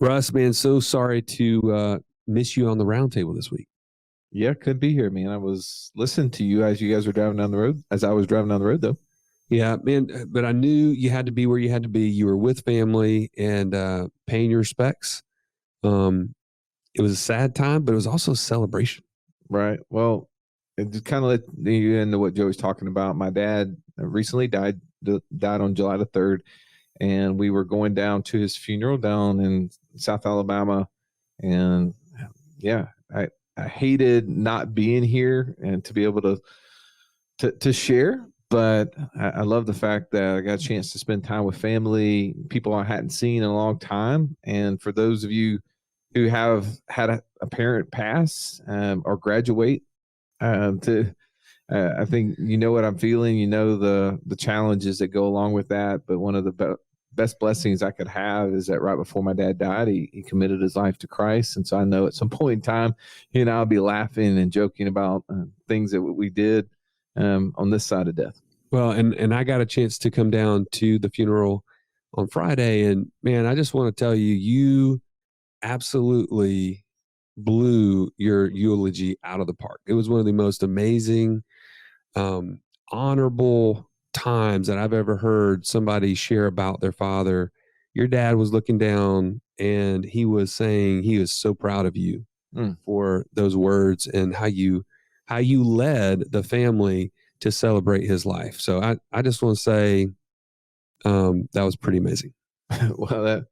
Russ, man, so sorry to miss you on the roundtable this week. Yeah, couldn't be here, man. I was listening to you as you guys were driving down the road, as I was driving down the road, though. Yeah, man, but I knew you had to be where you had to be. You were with family and paying your respects. It was a sad time, but it was also a celebration. Right. Well, it just kind of let you into what Joey's talking about. My dad recently died on July the 3rd, and we were going down to his funeral down in South Alabama. And yeah, I hated not being here and to be able to share, but I love the fact that I got a chance to spend time with family, people I hadn't seen in a long time. And for those of you who have had a parent pass or graduate, I think you know what I'm feeling. You know the challenges that go along with that. But one of the best blessings I could have is that right before my dad died, he committed his life to Christ. And so I know at some point in time, he and I'll be laughing and joking about things that we did on this side of death. Well, and I got a chance to come down to the funeral on Friday, and man, I just want to tell you, you absolutely blew your eulogy out of the park. It was one of the most amazing, honorable times that I've ever heard somebody share about their father. Your dad was looking down and he was saying he was so proud of you for those words and how you led the family to celebrate his life. So I just want to say that was pretty amazing. Well,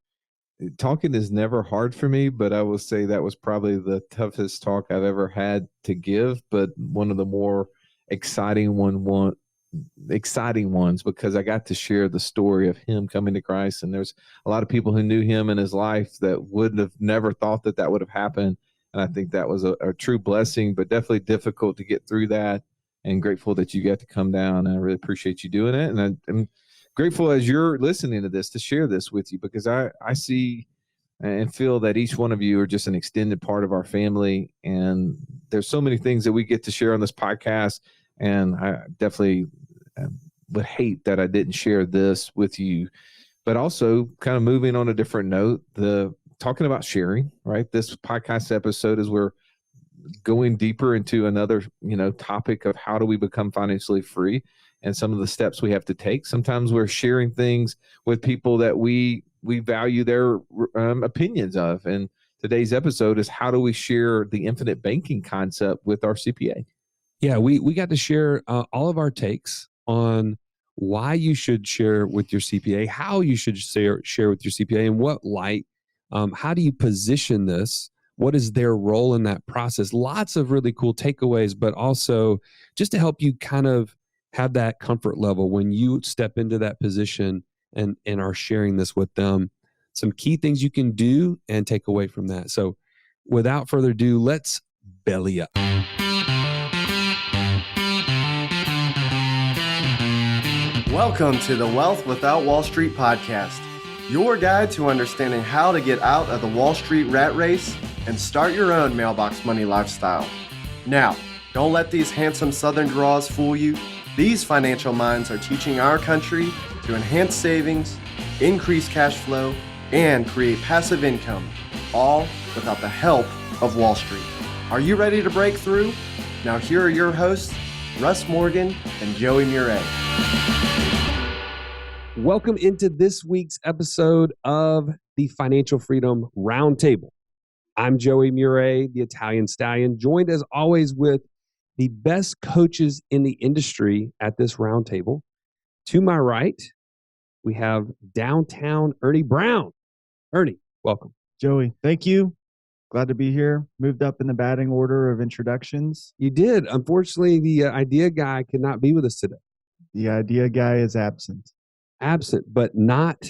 talking is never hard for me, but I will say that was probably the toughest talk I've ever had to give, but one of the more exciting ones because I got to share the story of him coming to Christ. And there's a lot of people who knew him in his life that would have never thought that would have happened. And I think that was a true blessing, but definitely difficult to get through that, and grateful that you got to come down. And I really appreciate you doing it. And I'm grateful as you're listening to this to share this with you, because I see and feel that each one of you are just an extended part of our family. And there's so many things that we get to share on this podcast. And I definitely would hate that I didn't share this with you, but also kind of moving on a different note, talking about sharing, right? This podcast episode is we're going deeper into another, topic of how do we become financially free and some of the steps we have to take. Sometimes we're sharing things with people that we value their opinions of. And today's episode is how do we share the infinite banking concept with our CPA? Yeah, we got to share all of our takes on why you should share with your CPA, how you should share with your CPA, in what light, how do you position this? What is their role in that process? Lots of really cool takeaways, but also just to help you kind of have that comfort level when you step into that position and are sharing this with them. Some key things you can do and take away from that. So without further ado, let's belly up. Welcome to the Wealth Without Wall Street podcast, your guide to understanding how to get out of the Wall Street rat race and start your own mailbox money lifestyle. Now, don't let these handsome Southern draws fool you. These financial minds are teaching our country to enhance savings, increase cash flow, and create passive income, all without the help of Wall Street. Are you ready to break through? Now here are your hosts, Russ Morgan and Joey Murray. Welcome into this week's episode of the Financial Freedom Roundtable. I'm Joey Murray, the Italian Stallion, joined as always with the best coaches in the industry at this roundtable. To my right, we have downtown Ernie Brown. Ernie, welcome. Joey, thank you. Glad to be here. Moved up in the batting order of introductions. You did. Unfortunately, the idea guy could not be with us today. The idea guy is absent. Absent, but not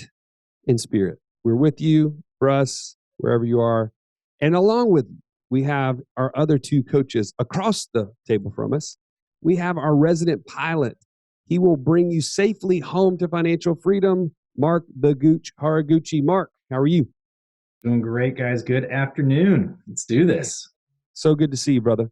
in spirit. We're with you, Russ, wherever you are. And along with you, we have our other two coaches across the table from us. We have our resident pilot. He will bring you safely home to financial freedom. Mark the Gooch Haraguchi. Mark, how are you? Doing great, guys. Good afternoon. Let's do this. So good to see you, brother.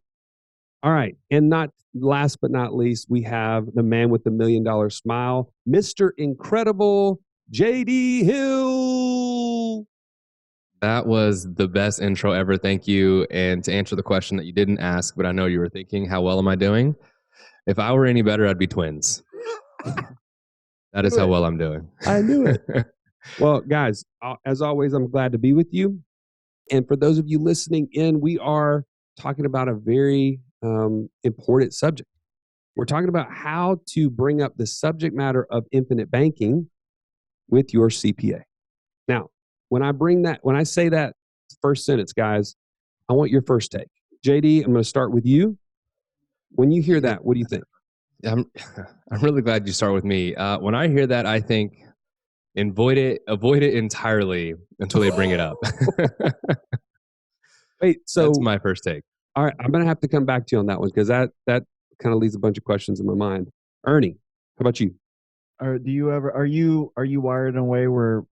All right. And not last but not least, we have the man with the $1 million smile, Mr. Incredible, J.D. Hill. That was the best intro ever. Thank you. And to answer the question that you didn't ask, but I know you were thinking, how well am I doing? If I were any better, I'd be twins. That is how well I'm doing. I knew it. Well, guys, as always, I'm glad to be with you. And for those of you listening in, we are talking about a very important subject. We're talking about how to bring up the subject matter of infinite banking with your CPA. Now, when I say that first sentence, guys, I want your first take. JD, I'm going to start with you. When you hear that, what do you think? I'm really glad you start with me. When I hear that, I think avoid it entirely until they bring it up. Wait, so that's my first take. All right, I'm going to have to come back to you on that one because that kind of leaves a bunch of questions in my mind. Ernie, how about you? Are you wired in a way where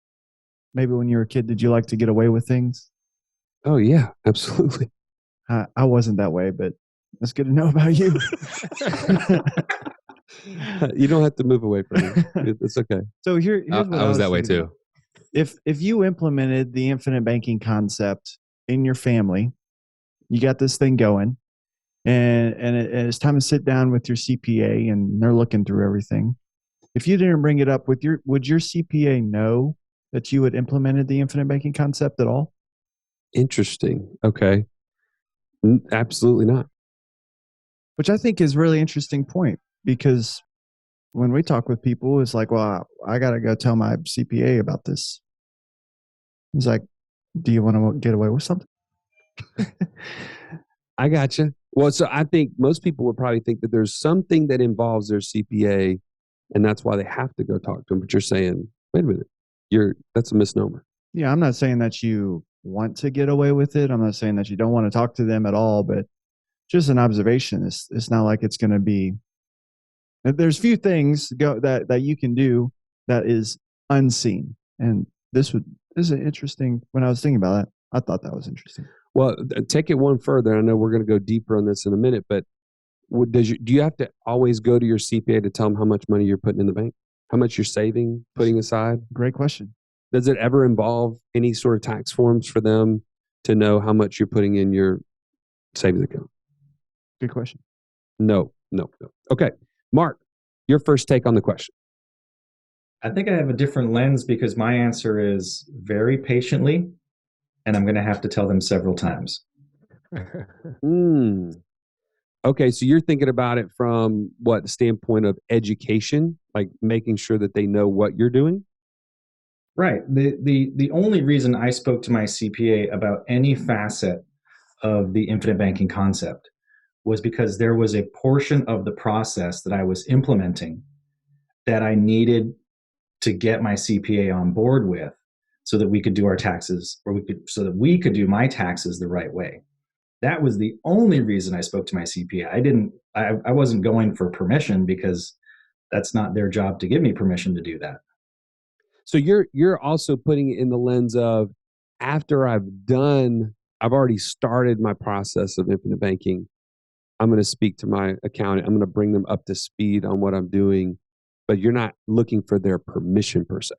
maybe when you were a kid, did you like to get away with things? Oh yeah, absolutely. I wasn't that way, but that's good to know about you. You don't have to move away from it. It's okay. So here's what I was that way thinking too. about. If you implemented the infinite banking concept in your family, you got this thing going, and it's time to sit down with your CPA, and they're looking through everything. If you didn't bring it up would your CPA know that you had implemented the infinite banking concept at all? Interesting. Okay. Absolutely not. Which I think is a really interesting point, because when we talk with people, it's like, well, I got to go tell my CPA about this. He's like, do you want to get away with something? I gotcha. Well, so I think most people would probably think that there's something that involves their CPA, and that's why they have to go talk to them. But you're saying, wait a minute, that's a misnomer. Yeah, I'm not saying that you want to get away with it. I'm not saying that you don't want to talk to them at all, but just an observation. It's not like it's going to be. There's few things that you can do that is unseen, and this is an interesting. When I was thinking about that, I thought that was interesting. Well, take it one further. I know we're going to go deeper on this in a minute, but do you have to always go to your CPA to tell them how much money you're putting in the bank, how much you're saving, putting aside? Great question. Does it ever involve any sort of tax forms for them to know how much you're putting in your savings account? Good question. No. Okay. Mark, your first take on the question. I think I have a different lens because my answer is very patiently, and I'm going to have to tell them several times. Okay, so you're thinking about it from what standpoint of education, like making sure that they know what you're doing? Right. The only reason I spoke to my CPA about any facet of the infinite banking concept was because there was a portion of the process that I was implementing that I needed to get my CPA on board with so that we could do our taxes, so that we could do my taxes the right way. That was the only reason I spoke to my CPA. I wasn't going for permission, because that's not their job to give me permission to do that. So you're also putting it in the lens of, after I've already started my process of infinite banking, I'm going to speak to my accountant. I'm going to bring them up to speed on what I'm doing, but you're not looking for their permission per se.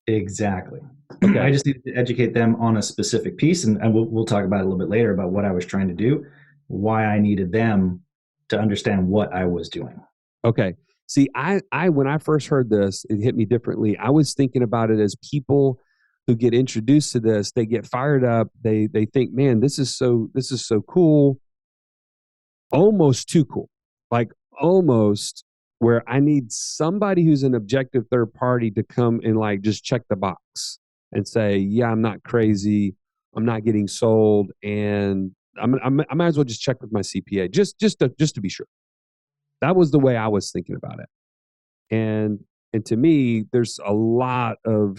Exactly. Okay. I just needed to educate them on a specific piece, and we'll talk about it a little bit later about what I was trying to do, why I needed them to understand what I was doing. Okay. See, I when I first heard this, it hit me differently. I was thinking about it as people who get introduced to this, they get fired up. They think, man, this is so cool. Almost too cool. Like almost where I need somebody who's an objective third party to come and like just check the box and say, yeah, I'm not crazy. I'm not getting sold. And I might as well just check with my CPA just to be sure. That was the way I was thinking about it. And to me, there's a lot of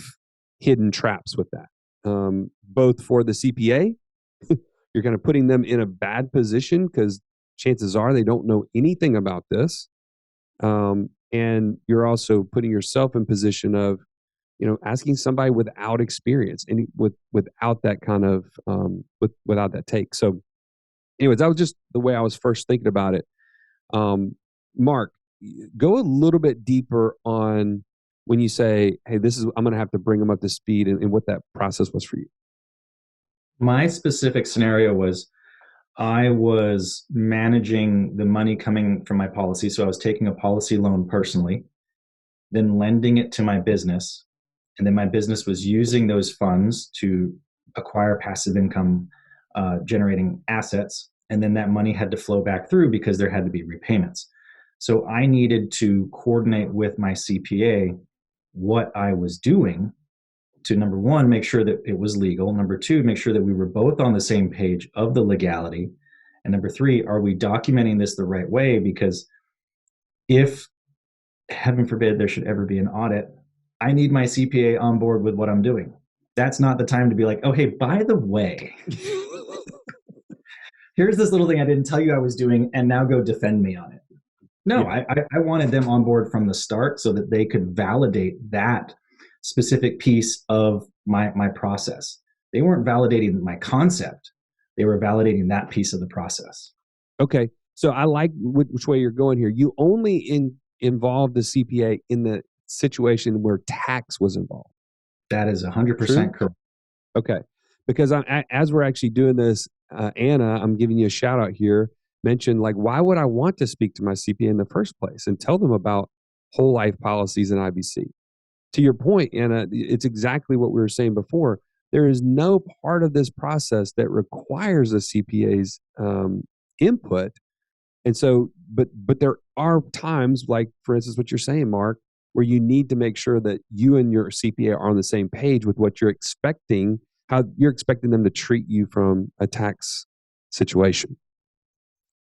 hidden traps with that. Both for the CPA, you're kind of putting them in a bad position because chances are they don't know anything about this. And you're also putting yourself in position of, asking somebody without experience and without that kind of, without that take. So anyways, that was just the way I was first thinking about it. Mark, go a little bit deeper on when you say, hey, I'm going to have to bring them up to speed, and what that process was for you. My specific scenario was I was managing the money coming from my policy. So I was taking a policy loan personally, then lending it to my business. And then my business was using those funds to acquire passive income generating assets. And then that money had to flow back through because there had to be repayments. So I needed to coordinate with my CPA what I was doing to, number one, make sure that it was legal. Number two, make sure that we were both on the same page of the legality. And number three, are we documenting this the right way? Because if, heaven forbid, there should ever be an audit, I need my CPA on board with what I'm doing. That's not the time to be like, oh, hey, by the way, here's this little thing I didn't tell you I was doing, and now go defend me on it. No, Yeah. I wanted them on board from the start so that they could validate that specific piece of my process. They weren't validating my concept. They were validating that piece of the process. Okay. So I like which way you're going here. You only involved the CPA in the situation where tax was involved. That is 100% correct. Okay. Because as we're actually doing this, Anna, I'm giving you a shout out here, mentioned like, why would I want to speak to my CPA in the first place and tell them about whole life policies and IBC? To your point, Anna, it's exactly what we were saying before. There is no part of this process that requires a CPA's input. And so, but there are times, like for instance, what you're saying, Mark, where you need to make sure that you and your CPA are on the same page with what you're expecting, how you're expecting them to treat you from a tax situation.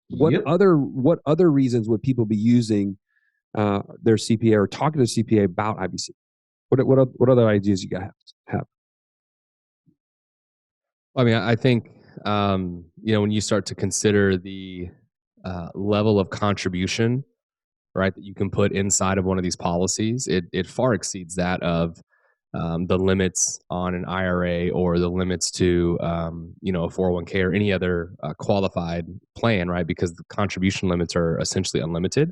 What other reasons would people be using their CPA or talking to CPA about IBC? What other ideas you guys have? I mean, I think when you start to consider the level of contribution, right, that you can put inside of one of these policies, it far exceeds that of the limits on an IRA or the limits to a 401k or any other qualified plan, right? Because the contribution limits are essentially unlimited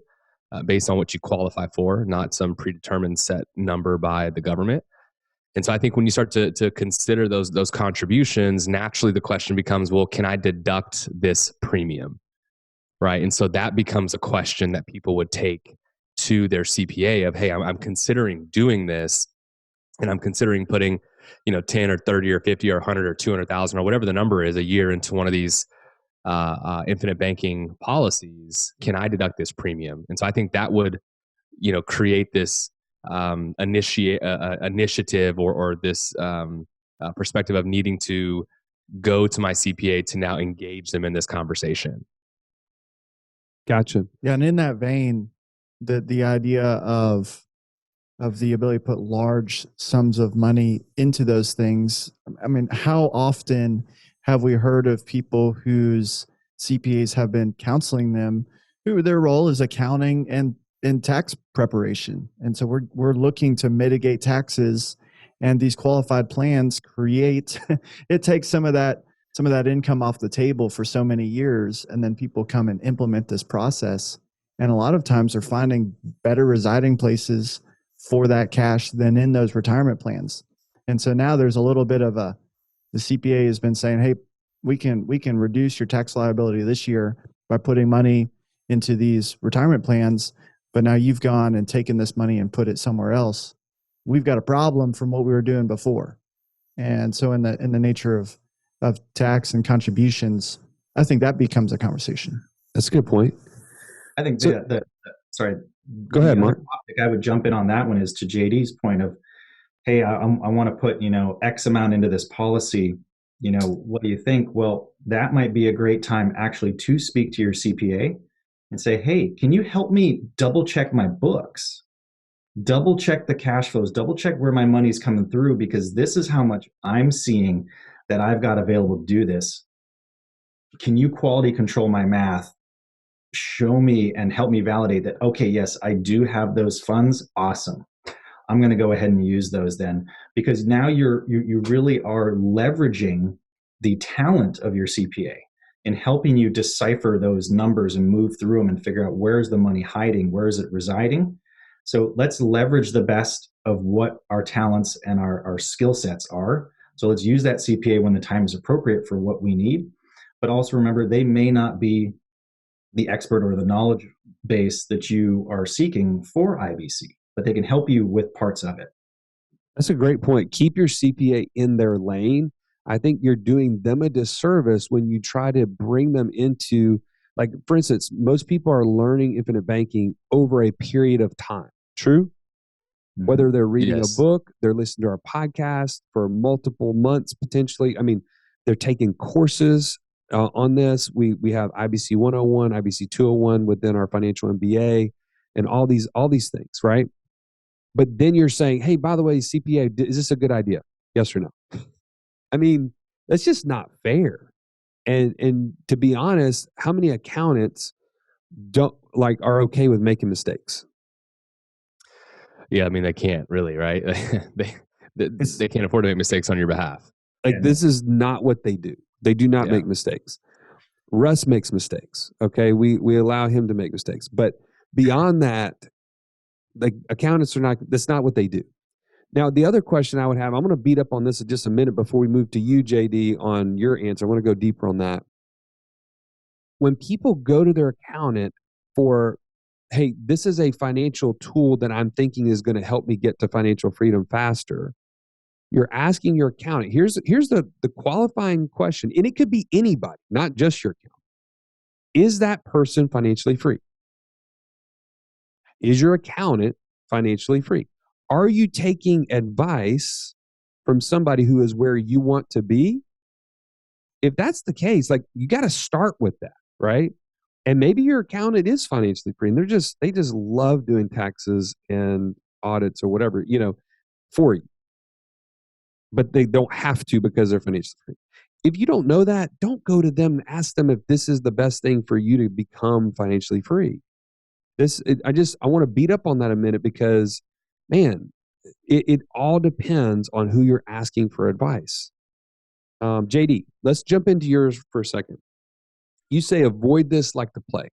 based on what you qualify for, not some predetermined set number by the government. And so I think when you start to consider those contributions, naturally the question becomes, well, can I deduct this premium? Right. And so that becomes a question that people would take to their CPA of, hey, I'm considering doing this and I'm considering putting, 10 or 30 or 50 or 100 or 200,000 or whatever the number is a year into one of these infinite banking policies. Can I deduct this premium? And so I think that would, create this initiative or this perspective of needing to go to my CPA to now engage them in this conversation. Gotcha. Yeah, and in that vein, the idea of the ability to put large sums of money into those things. I mean, how often have we heard of people whose CPAs have been counseling them, who their role is accounting and tax preparation, and so we're looking to mitigate taxes, and these qualified plans create it takes some of that income off the table for so many years, and then people come and implement this process, and a lot of times they're finding better residing places for that cash than in those retirement plans. And so now there's a little bit of the CPA has been saying, hey, we can reduce your tax liability this year by putting money into these retirement plans, but now you've gone and taken this money and put it somewhere else. We've got a problem from what we were doing before. And so in the nature of tax and contributions, I think that becomes a conversation. That's a good point. I think sorry. Go ahead, Mark. I would jump in on that one is to JD's point of, hey, I want to put, X amount into this policy. What do you think? Well, that might be a great time actually to speak to your CPA and say, hey, can you help me double check my books? Double check the cash flows, double check where my money's coming through, because this is how much I'm seeing that I've got available to do this. Can you quality control my math? Show me and help me validate that, okay, yes, I do have those funds. Awesome. I'm going to go ahead and use those then, because now you really are leveraging the talent of your CPA in helping you decipher those numbers and move through them and figure out where's the money hiding, where is it residing. So let's leverage the best of what our talents and our skill sets are So let's use that CPA when the time is appropriate for what we need. But also remember, they may not be the expert or the knowledge base that you are seeking for IBC, but they can help you with parts of it. That's a great point. Keep your CPA in their lane. I think you're doing them a disservice when you try to bring them into, like, for instance, most people are learning infinite banking over a period of time. True? Whether they're reading Yes. a book, they're listening to our podcast for multiple months potentially. I mean, they're taking courses on this. We have IBC 101, IBC 201 within our financial MBA, and all these things, right? But then you're saying, hey, by the way, CPA, is this a good idea? Yes or no? I mean, that's just not fair. And to be honest, how many accountants are okay with making mistakes? Yeah, I mean, they can't really, right? they can't afford to make mistakes on your behalf. This is not what they do. They do not Yeah. make mistakes. Russ makes mistakes. Okay, we allow him to make mistakes, but beyond that, like, accountants are not. That's not what they do. Now, the other question I would have, I'm going to beat up on this in just a minute before we move to you, JD, on your answer. I want to go deeper on that. When people go to their accountant for, hey, this is a financial tool that I'm thinking is going to help me get to financial freedom faster, you're asking your accountant. Here's the qualifying question, and it could be anybody, not just your accountant. Is that person financially free? Is your accountant financially free? Are you taking advice from somebody who is where you want to be? If that's the case, like, you got to start with that, right? And maybe your accountant is financially free, and they just love doing taxes and audits or whatever, for you. But they don't have to because they're financially free. If you don't know that, don't go to them and ask them if this is the best thing for you to become financially free. I want to beat up on that a minute because, man, it all depends on who you're asking for advice. JD, let's jump into yours for a second. You say avoid this like the plague.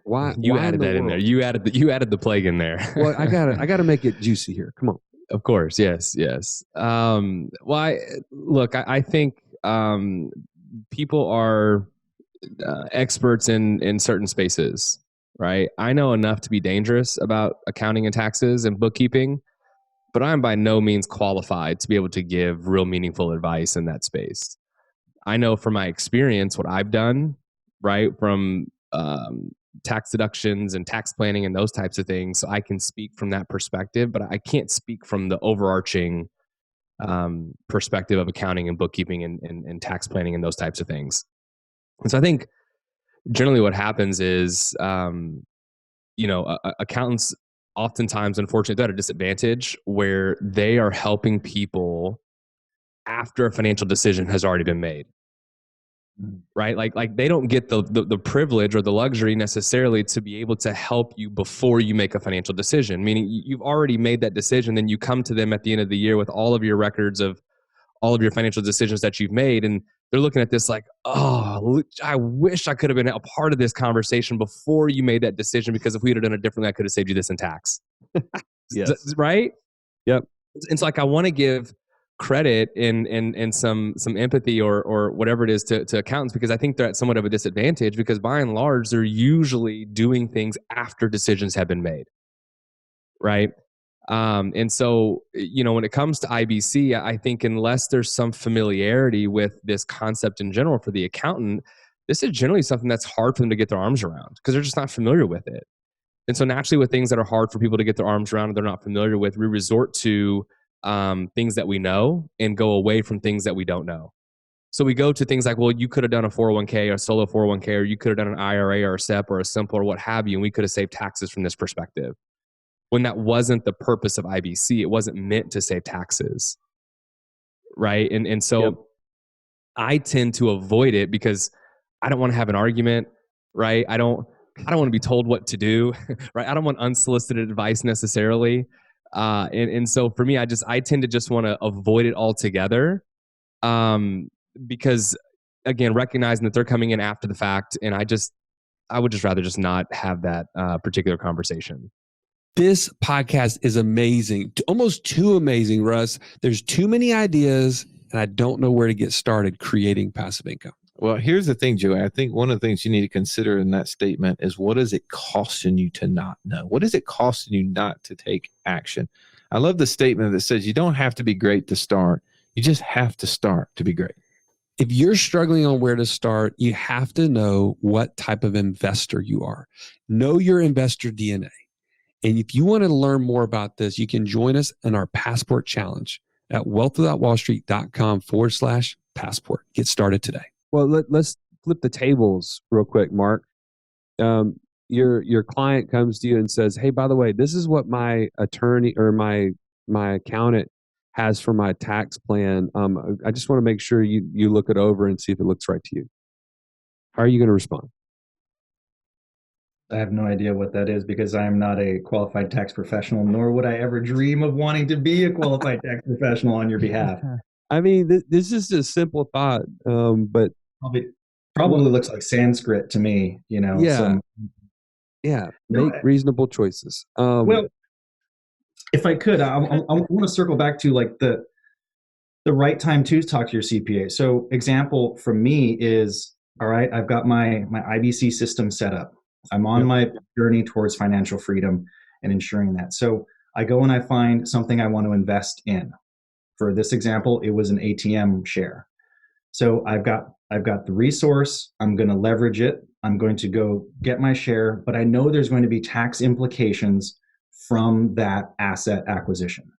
Why? You why added that in there. world? You added the plague in there. Well, I gotta make it juicy here. Come on. Of course, yes. Look, I think people are experts in certain spaces, right? I know enough to be dangerous about accounting and taxes and bookkeeping, but I'm by no means qualified to be able to give real meaningful advice in that space. I know from my experience what I've done, right, from tax deductions and tax planning and those types of things. So I can speak from that perspective, but I can't speak from the overarching perspective of accounting and bookkeeping and tax planning and those types of things. And so I think generally what happens is, accountants oftentimes, unfortunately, they're at a disadvantage where they are helping people after a financial decision has already been made. Right? Like they don't get the privilege or the luxury necessarily to be able to help you before you make a financial decision. Meaning you've already made that decision, then you come to them at the end of the year with all of your records of all of your financial decisions that you've made, and they're looking at this like, oh, I wish I could have been a part of this conversation before you made that decision, because if we'd have done it differently, I could have saved you this in tax. Yes. Right? Yep. It's like I want to give credit and some empathy or whatever it is to accountants, because I think they're at somewhat of a disadvantage, because by and large they're usually doing things after decisions have been made, right? And so when it comes to IBC, I think unless there's some familiarity with this concept in general for the accountant, this is generally something that's hard for them to get their arms around because they're just not familiar with it. And so naturally, with things that are hard for people to get their arms around and they're not familiar with, we resort to things that we know and go away from things that we don't know. So we go to things like, well, you could have done a 401k or a solo 401k, or you could have done an IRA or a SEP or a simple or what have you, and we could have saved taxes from this perspective. When that wasn't the purpose of IBC, it wasn't meant to save taxes, right? And so Yep. I tend to avoid it because I don't want to have an argument, right? I don't want to be told what to do, right? I don't want unsolicited advice necessarily. And so for me, I tend to just want to avoid it altogether, because again, recognizing that they're coming in after the fact, and I would just rather just not have that particular conversation. This podcast is amazing, almost too amazing, Russ. There's too many ideas, and I don't know where to get started creating passive income. Well, here's the thing, Joey. I think one of the things you need to consider in that statement is, what is it costing you to not know? What is it costing you not to take action? I love the statement that says you don't have to be great to start. You just have to start to be great. If you're struggling on where to start, you have to know what type of investor you are. Know your investor DNA. And if you want to learn more about this, you can join us in our Passport Challenge at wealthwithoutwallstreet.com/passport. Get started today. Well, let's flip the tables real quick, Mark. Your client comes to you and says, "Hey, by the way, this is what my attorney or my accountant has for my tax plan. I just want to make sure you look it over and see if it looks right to you." How are you going to respond? I have no idea what that is because I am not a qualified tax professional, nor would I ever dream of wanting to be a qualified tax professional on your behalf. I mean, this is a simple thought, but probably looks like Sanskrit to me. Yeah, make reasonable choices. Well, if I could, I want to circle back to like the right time to talk to your CPA. So, example from me is, all right, I've got my IBC system set up. I'm on my journey towards financial freedom and ensuring that. So I go and I find something I want to invest in. For this example, it was an ATM share. So I've got the resource. I'm going to leverage it. I'm going to go get my share, but I know there's going to be tax implications from that asset acquisition.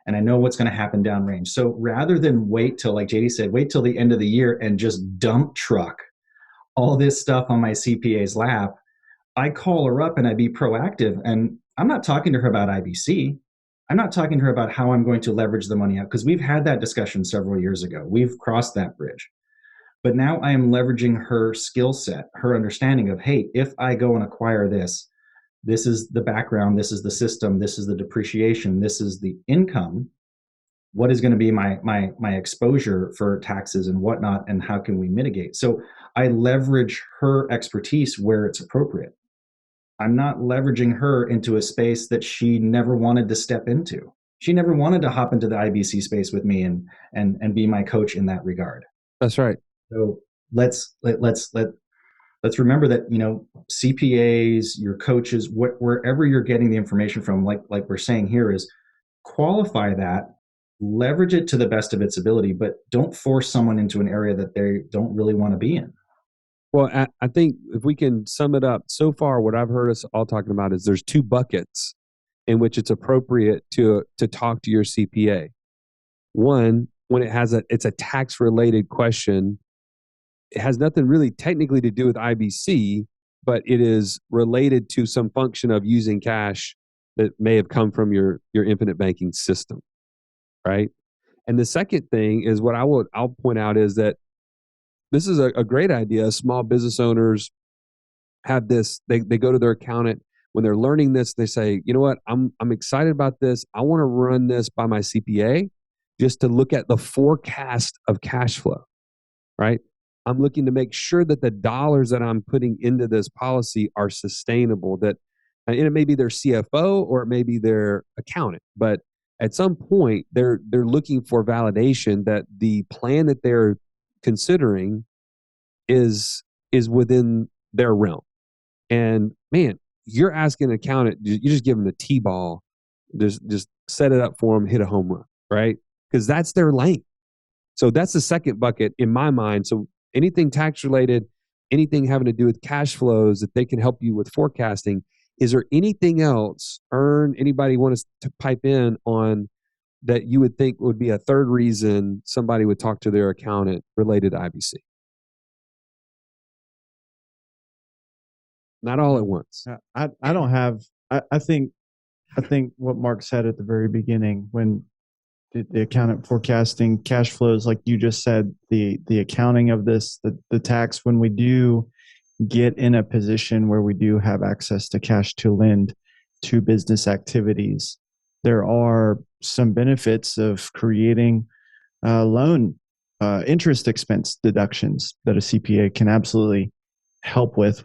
And I know what's going to happen downrange. So rather than wait till, like JD said, wait till the end of the year and just dump truck all this stuff on my CPA's lap, I call her up and I be proactive. And I'm not talking to her about IBC. I'm not talking to her about how I'm going to leverage the money out, because we've had that discussion several years ago. We've crossed that bridge. But now I am leveraging her skill set, her understanding of, hey, if I go and acquire this, this is the background, this is the system, this is the depreciation, this is the income. What is going to be my exposure for taxes and whatnot, and how can we mitigate? So I leverage her expertise where it's appropriate. I'm not leveraging her into a space that she never wanted to step into. She never wanted to hop into the IBC space with me and be my coach in that regard. That's right. So let's remember that, CPAs, your coaches, wherever you're getting the information from, like we're saying here, is qualify that, leverage it to the best of its ability, but don't force someone into an area that they don't really want to be in. Well, I think if we can sum it up, so far what I've heard us all talking about is there's two buckets in which it's appropriate to talk to your CPA. One, when it's a tax related question, it has nothing really technically to do with IBC, but it is related to some function of using cash that may have come from your infinite banking system, right? And the second thing is what I'll point out is that this is a great idea. Small business owners have this. They go to their accountant when they're learning this. They say, you know what, I'm excited about this. I want to run this by my CPA just to look at the forecast of cash flow, right? I'm looking to make sure that the dollars that I'm putting into this policy are sustainable. That, and it may be their CFO or it may be their accountant, but at some point they're looking for validation that the plan that they're considering is within their realm. And man, you're asking an accountant, you just give them the T-ball, just set it up for them, hit a home run, right? Because that's their lane. So that's the second bucket in my mind. So anything tax related, anything having to do with cash flows that they can help you with forecasting. Is there anything else, anybody want us to pipe in on that you would think would be a third reason somebody would talk to their accountant related to IBC? Not all at once. I don't have. I think what Mark said at the very beginning, when the accountant forecasting cash flows, like you just said, the accounting of this, the tax, when we do get in a position where we do have access to cash to lend to business activities, there are some benefits of creating loan interest expense deductions that a CPA can absolutely help with,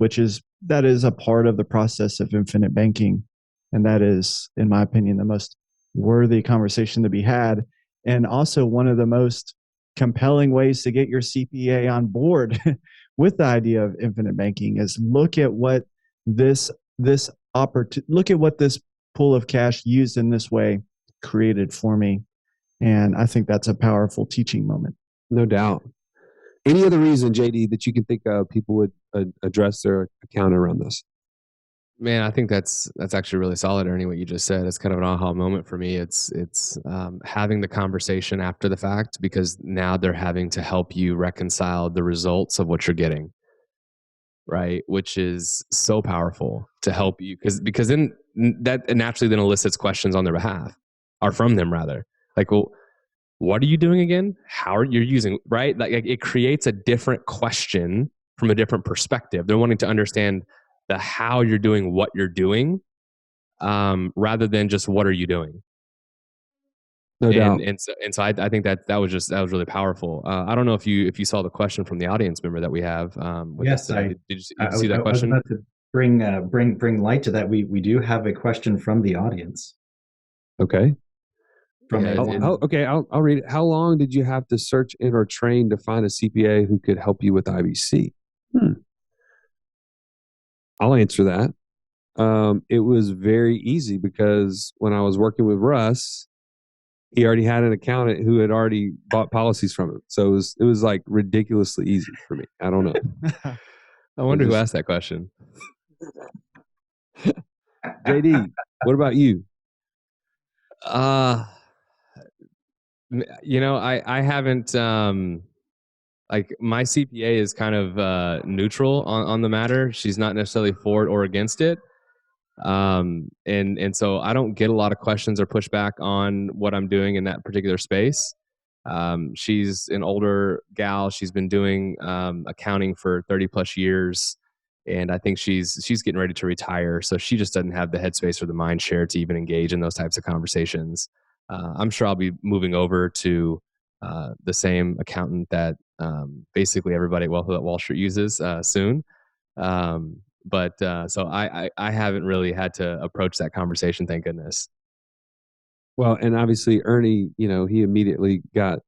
that is a part of the process of infinite banking. And that is, in my opinion, the most worthy conversation to be had. And also one of the most compelling ways to get your CPA on board with the idea of infinite banking is look at what this look at what this pool of cash used in this way created for me. And I think that's a powerful teaching moment. No doubt. Any other reason, JD, that you can think of people would address their account around this? Man, I think that's actually really solid, Ernie. What you just said, it's kind of an aha moment for me. It's having the conversation after the fact, because now they're having to help you reconcile the results of what you're getting, right? Which is so powerful to help you, because then that naturally then elicits questions on their behalf, or from them rather. Like, well, what are you doing again? How are you using, right? Like it creates a different question from a different perspective. They're wanting to understand the how you're doing what you're doing, rather than just what are you doing. No doubt. And so I think that was really powerful. I don't know if you saw the question from the audience member that we have. Yes, did you see that question? I was about to bring light to that. We do have a question from the audience. Okay. Yeah, Okay, I'll read it. How long did you have to search in or train to find a CPA who could help you with IBC? I'll answer that. It was very easy because when I was working with Russ, he already had an accountant who had already bought policies from him. So it was like ridiculously easy for me. I don't know. I wonder who asked that question. JD, what about you? I haven't, like my CPA is kind of neutral on the matter. She's not necessarily for it or against it. And so I don't get a lot of questions or pushback on what I'm doing in that particular space. She's an older gal. She's been doing accounting for 30 plus years. And I think she's getting ready to retire. So she just doesn't have the headspace or the mind share to even engage in those types of conversations. I'm sure I'll be moving over to the same accountant that basically everybody at Wall Street uses soon. So I haven't really had to approach that conversation, thank goodness. Well, and obviously Ernie, he immediately got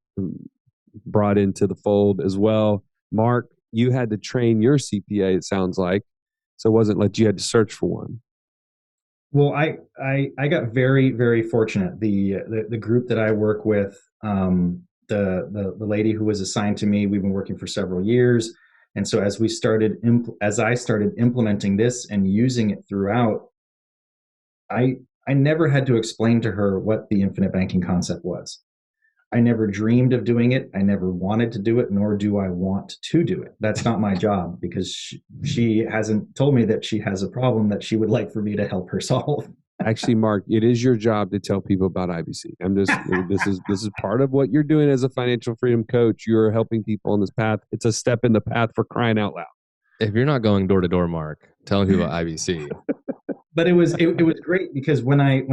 brought into the fold as well. Mark, you had to train your CPA, it sounds like. So it wasn't like you had to search for one. Well, I got very, very fortunate. The group that I work with, the lady who was assigned to me, we've been working for several years. And so as I started implementing this and using it throughout, I never had to explain to her what the infinite banking concept was. I never dreamed of doing it. I never wanted to do it, nor do I want to do it. That's not my job, because she hasn't told me that she has a problem that she would like for me to help her solve. Actually, Mark, it is your job to tell people about IBC. This is part of what you're doing as a financial freedom coach. You're helping people on this path. It's a step in the path, for crying out loud. If you're not going door to door, Mark, telling people about IBC. But it was great, because when I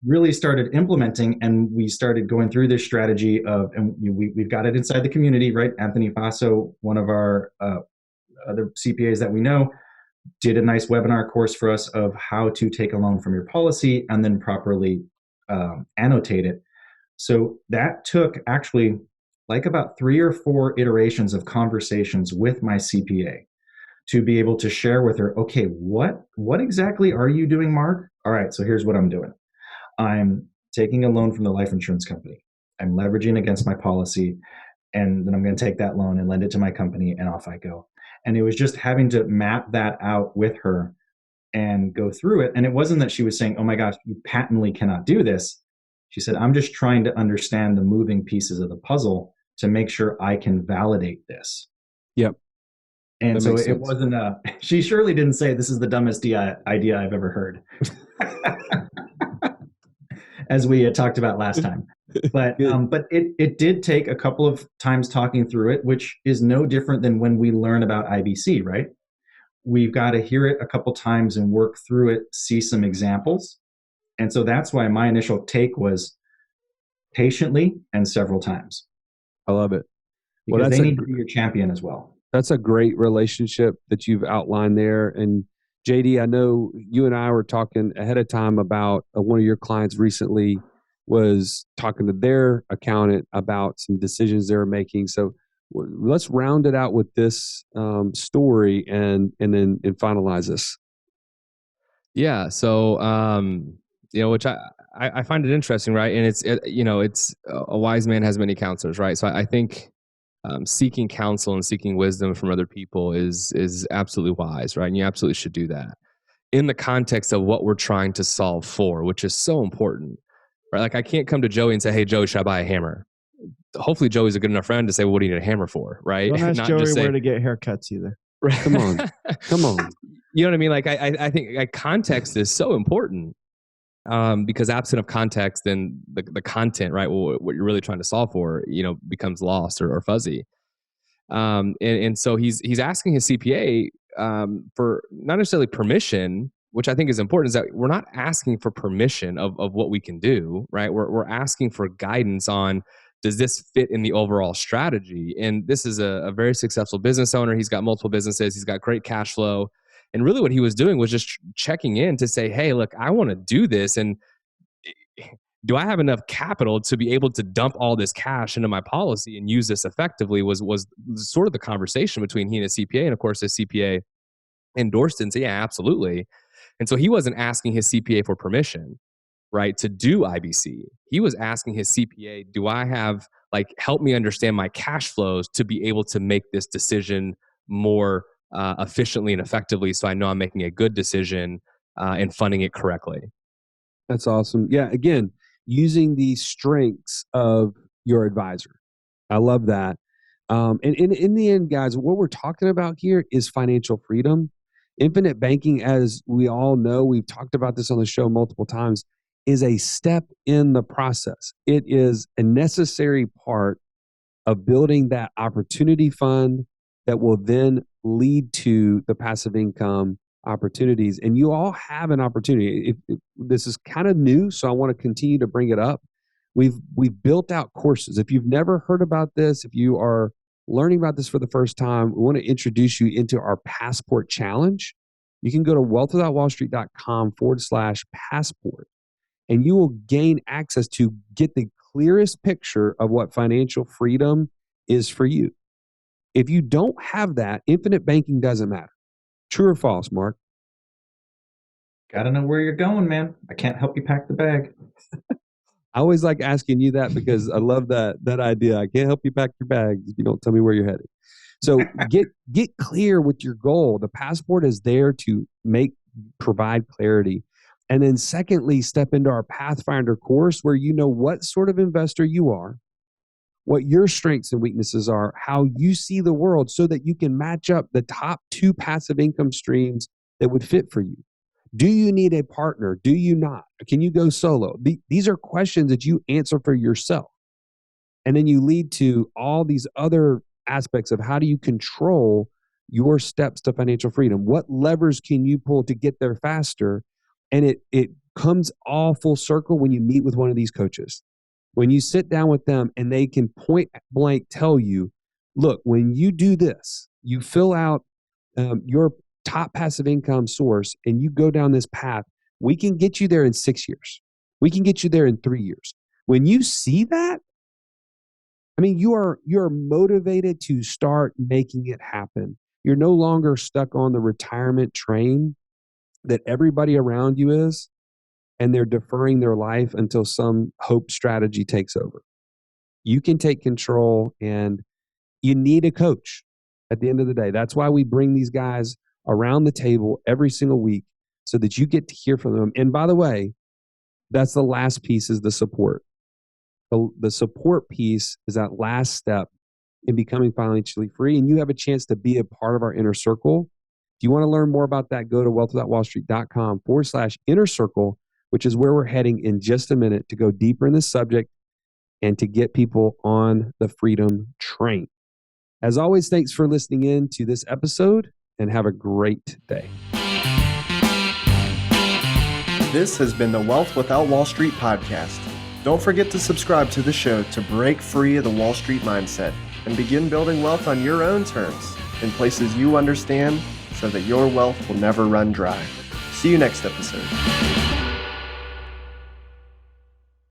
really started implementing and we started going through this strategy of, and we've got it inside the community, right? Anthony Faso, one of our other CPAs that we know, did a nice webinar course for us of how to take a loan from your policy and then properly annotate it. So that took actually like about 3 or 4 iterations of conversations with my CPA to be able to share with her, okay, what exactly are you doing, Mark? All right, so here's what I'm doing. I'm taking a loan from the life insurance company. I'm leveraging against my policy, and then I'm going to take that loan and lend it to my company, and off I go. And it was just having to map that out with her and go through it. And it wasn't that she was saying, oh my gosh, you patently cannot do this. She said, I'm just trying to understand the moving pieces of the puzzle to make sure I can validate this. Yep. And that so it wasn't she surely didn't say this is the dumbest idea I've ever heard. As we had talked about last time. But it did take a couple of times talking through it, which is no different than when we learn about IBC, right? We've got to hear it a couple times and work through it, see some examples. And so that's why my initial take was patiently and several times. I love it. Because they need to be your champion as well. That's a great relationship that you've outlined there. And JD, I know you and I were talking ahead of time about one of your clients recently was talking to their accountant about some decisions they were making. So let's round it out with this story and then finalize this. Yeah. So, which I find it interesting, right? And it's a wise man has many counselors, right? So I think seeking counsel and seeking wisdom from other people is absolutely wise, right? And you absolutely should do that in the context of what we're trying to solve for, which is so important, right? Like I can't come to Joey and say, "Hey, Joey, should I buy a hammer?" Hopefully, Joey's a good enough friend to say, well, "What do you need a hammer for?" Right? Don't ask Not Joey just say, where to get haircuts either. Right. Come on. You know what I mean? Like I think like context is so important because absent of context, then the content, right? What you're really trying to solve for, becomes lost or fuzzy. And so he's asking his CPA for not necessarily permission, which I think is important. Is that we're not asking for permission of what we can do, right? We're asking for guidance on, does this fit in the overall strategy? And this is a very successful business owner. He's got multiple businesses. He's got great cash flow. And really what he was doing was just checking in to say, hey, look, I want to do this. And do I have enough capital to be able to dump all this cash into my policy and use this effectively was sort of the conversation between he and his CPA. And of course, his CPA endorsed it and said, yeah, absolutely. And so he wasn't asking his CPA for permission, right, to do IBC. He was asking his CPA, do I have, help me understand my cash flows to be able to make this decision more efficiently and effectively so I know I'm making a good decision and funding it correctly. That's awesome. Yeah, again, using the strengths of your advisor. I love that. And in the end, guys, what we're talking about here is financial freedom. Infinite banking, as we all know, we've talked about this on the show multiple times, is a step in the process. It is a necessary part of building that opportunity fund that will then lead to the passive income opportunities. And you all have an opportunity. This is kind of new, so I want to continue to bring it up. We've built out courses. If you've never heard about this, if you are learning about this for the first time, we want to introduce you into our Passport Challenge. You can go to wealthwithoutwallstreet.com/passport, and you will gain access to get the clearest picture of what financial freedom is for you. If you don't have that, infinite banking doesn't matter. True or false, Mark? Gotta know where you're going, man. I can't help you pack the bag. I always like asking you that because I love that idea. I can't help you pack your bags if you don't tell me where you're headed. So get clear with your goal. The passport is there to provide clarity. And then secondly, step into our Pathfinder course where you know what sort of investor you are, what your strengths and weaknesses are, how you see the world so that you can match up the top 2 passive income streams that would fit for you. Do you need a partner? Do you not? Can you go solo? These are questions that you answer for yourself. And then you lead to all these other aspects of how do you control your steps to financial freedom? What levers can you pull to get there faster? And it comes all full circle when you meet with one of these coaches. When you sit down with them and they can point blank tell you, look, when you do this, you fill out your top passive income source and you go down this path, we can get you there in 6 years. We can get you there in 3 years. When you see that, I mean, you're motivated to start making it happen. You're no longer stuck on the retirement train that everybody around you is, and they're deferring their life until some hope strategy takes over. You can take control, and you need a coach at the end of the day. That's why we bring these guys around the table every single week so that you get to hear from them. And by the way, that's the last piece, is the support. The support piece is that last step in becoming financially free, and you have a chance to be a part of our inner circle. If you want to learn more about that, go to wealthwithoutwallstreet.com/inner circle, which is where we're heading in just a minute to go deeper in this subject and to get people on the freedom train. As always, thanks for listening in to this episode and have a great day. This has been the Wealth Without Wall Street podcast. Don't forget to subscribe to the show to break free of the Wall Street mindset and begin building wealth on your own terms in places you understand so that your wealth will never run dry. See you next episode.